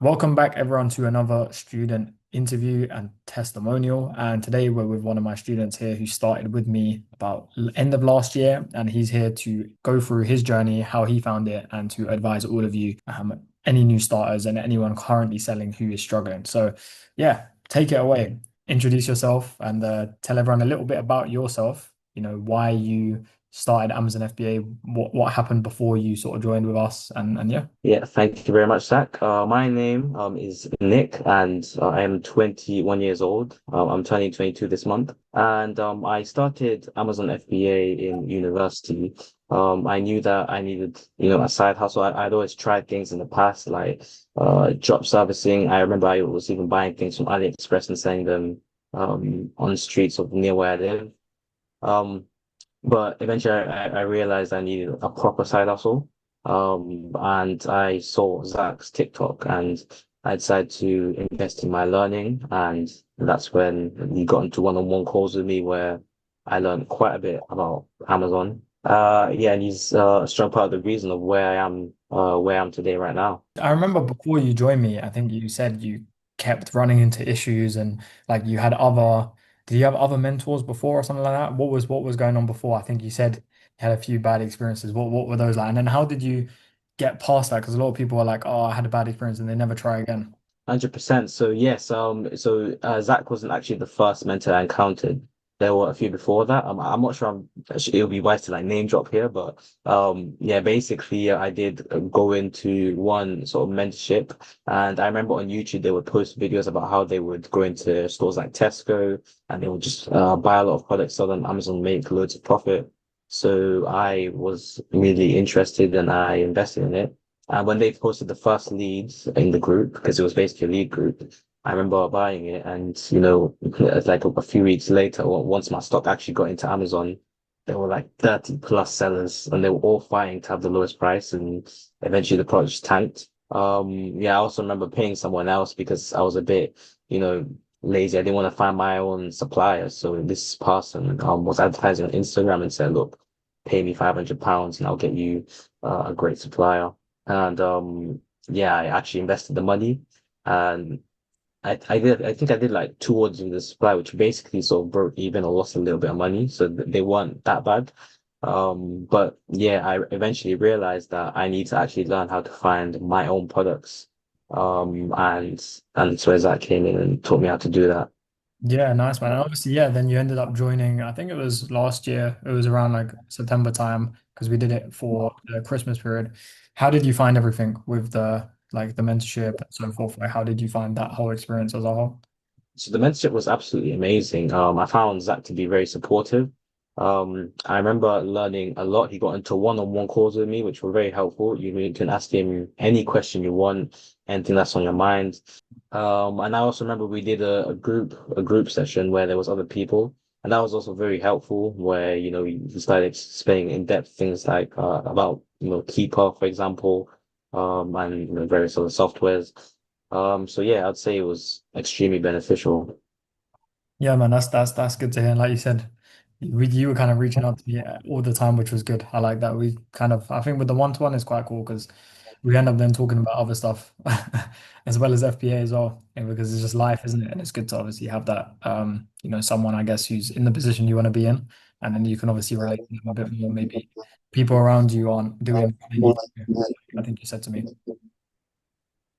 Welcome back, everyone, to another student interview and testimonial. And today we're with one of my students here who started with me about end of last year, and he's here to go through his journey, how he found it, and to advise all of you, any new starters and anyone currently selling who is struggling. So, yeah, take it away. Introduce yourself and tell everyone a little bit about yourself. You know why you started Amazon FBA, what happened before you sort of joined with us, and yeah. Yeah, thank you very much, Zach. My name is Nick, and I am 21 years old. I'm turning 22 this month, and I started Amazon FBA in university. I knew that I needed, a side hustle. I'd always tried things in the past, like drop servicing. I remember I was even buying things from AliExpress and selling them on the streets of near where I live. Um, but eventually I realized I needed a proper side hustle. And I saw Zach's TikTok and I decided to invest in my learning. And that's when he got into one-on-one calls with me where I learned quite a bit about Amazon. Yeah, and he's a strong part of the reason of where I am today right now. I remember before you joined me, I think you said you kept running into issues and like you had did you have other mentors before or something like that? What was going on before? I think you said you had a few bad experiences. What were those like? And then how did you get past that? Because a lot of people are like, oh, I had a bad experience and they never try again. 100%. So yes, Zach wasn't actually the first mentor I encountered. There were a few before that. I'm not sure. It'll be wise to like name drop here, but yeah, basically, I did go into one sort of mentorship, and I remember on YouTube they would post videos about how they would go into stores like Tesco, and they would just buy a lot of products, sell them on Amazon, make loads of profit. So I was really interested, and I invested in it. And when they posted the first leads in the group, because it was basically a lead group, I remember buying it. And, like a few weeks later, once my stock actually got into Amazon, there were like 30 plus sellers and they were all fighting to have the lowest price. And eventually the product just tanked. Yeah, I also remember paying someone else because I was a bit, you know, lazy. I didn't want to find my own supplier. So this person, was advertising on Instagram and said, look, pay me £500 and I'll get you a great supplier. And yeah, I actually invested the money and I think I did like two orders in the supply, which basically sort of broke even or lost a little bit of money. So they weren't that bad. But yeah, I eventually realized that I need to actually learn how to find my own products. And so Zach came in and taught me how to do that. Yeah, nice man. And obviously, yeah, then you ended up joining, I think it was last year. It was around like September time because we did it for the Christmas period. How did you find everything with the mentorship and so forth? Like how did you find that whole experience as a whole? So the mentorship was absolutely amazing. I found Zach to be very supportive. I remember learning a lot. He got into one-on-one calls with me, which were very helpful. You can ask him any question you want, anything that's on your mind. And I also remember we did a group session where there was other people, and that was also very helpful. Where we started explaining in depth things like about Keeper, for example, and various other softwares. So yeah, I'd say it was extremely beneficial. Yeah, man, that's good to hear. And like you said, you were kind of reaching out to me all the time, which was good. I like that. We kind of, I think with the one-to-one is quite cool because we end up then talking about other stuff as well as FBA as well. And because it's just life, isn't it? And it's good to obviously have that, someone I guess who's in the position you want to be in, and then you can obviously relate to them a bit more. Maybe people around you aren't doing what they need to do. I think you said to me.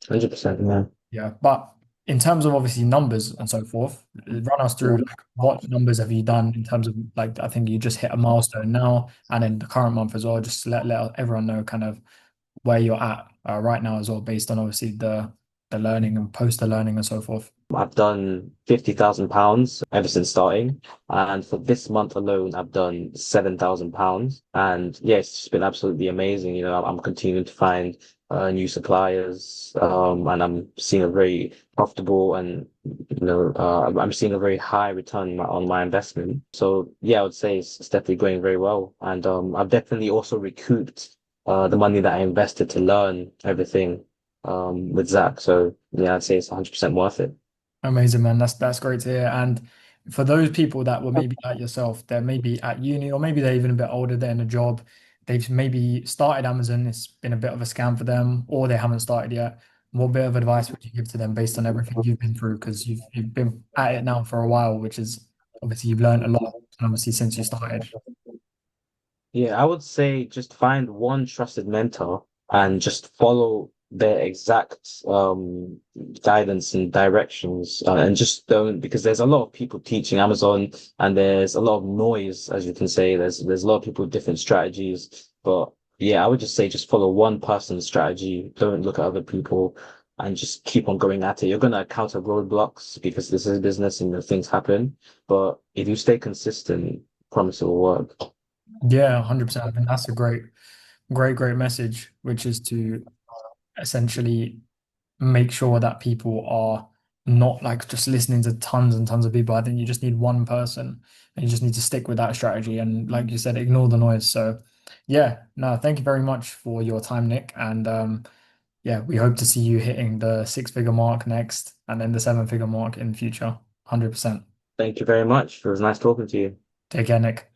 100%, yeah. Yeah, but in terms of obviously numbers and so forth, run us through like what numbers have you done in terms of like I think you just hit a milestone now, and in the current month as well. Just let everyone know kind of where you're at right now as well, based on obviously the learning and poster learning and so forth. I've done £50,000 ever since starting. And for this month alone, I've done £7,000. And yeah, it's just been absolutely amazing. I'm continuing to find new suppliers. And I'm seeing a very profitable and, I'm seeing a very high return on my investment. So yeah, I would say it's definitely going very well. And I've definitely also recouped the money that I invested to learn everything with Zach. So yeah, I'd say it's 100% worth it. Amazing, man. That's great to hear. And for those people that were maybe like yourself, they're maybe at uni or maybe they're even a bit older, they're in a job, they've maybe started Amazon, it's been a bit of a scam for them, or they haven't started yet. What bit of advice would you give to them based on everything you've been through? Because you've been at it now for a while, which is obviously you've learned a lot, and obviously since you started. Yeah, I would say just find one trusted mentor and just follow their exact guidance and directions, and just don't, because there's a lot of people teaching Amazon and there's a lot of noise, as you can say. There's a lot of people with different strategies, but yeah, I would just say just follow one person's strategy. Don't look at other people and just keep on going at it. You're gonna encounter roadblocks because this is business and things happen, but if you stay consistent, promise it will work. Yeah, 100%. I think that's a great message, which is to essentially make sure that people are not like just listening to tons and tons of people. I think you just need one person and you just need to stick with that strategy. And like you said, ignore the noise. So yeah, no, thank you very much for your time, Nick. And yeah, we hope to see you hitting the six-figure mark next and then the seven-figure mark in the future. 100%. Thank you very much. It was nice talking to you. Take care, Nick.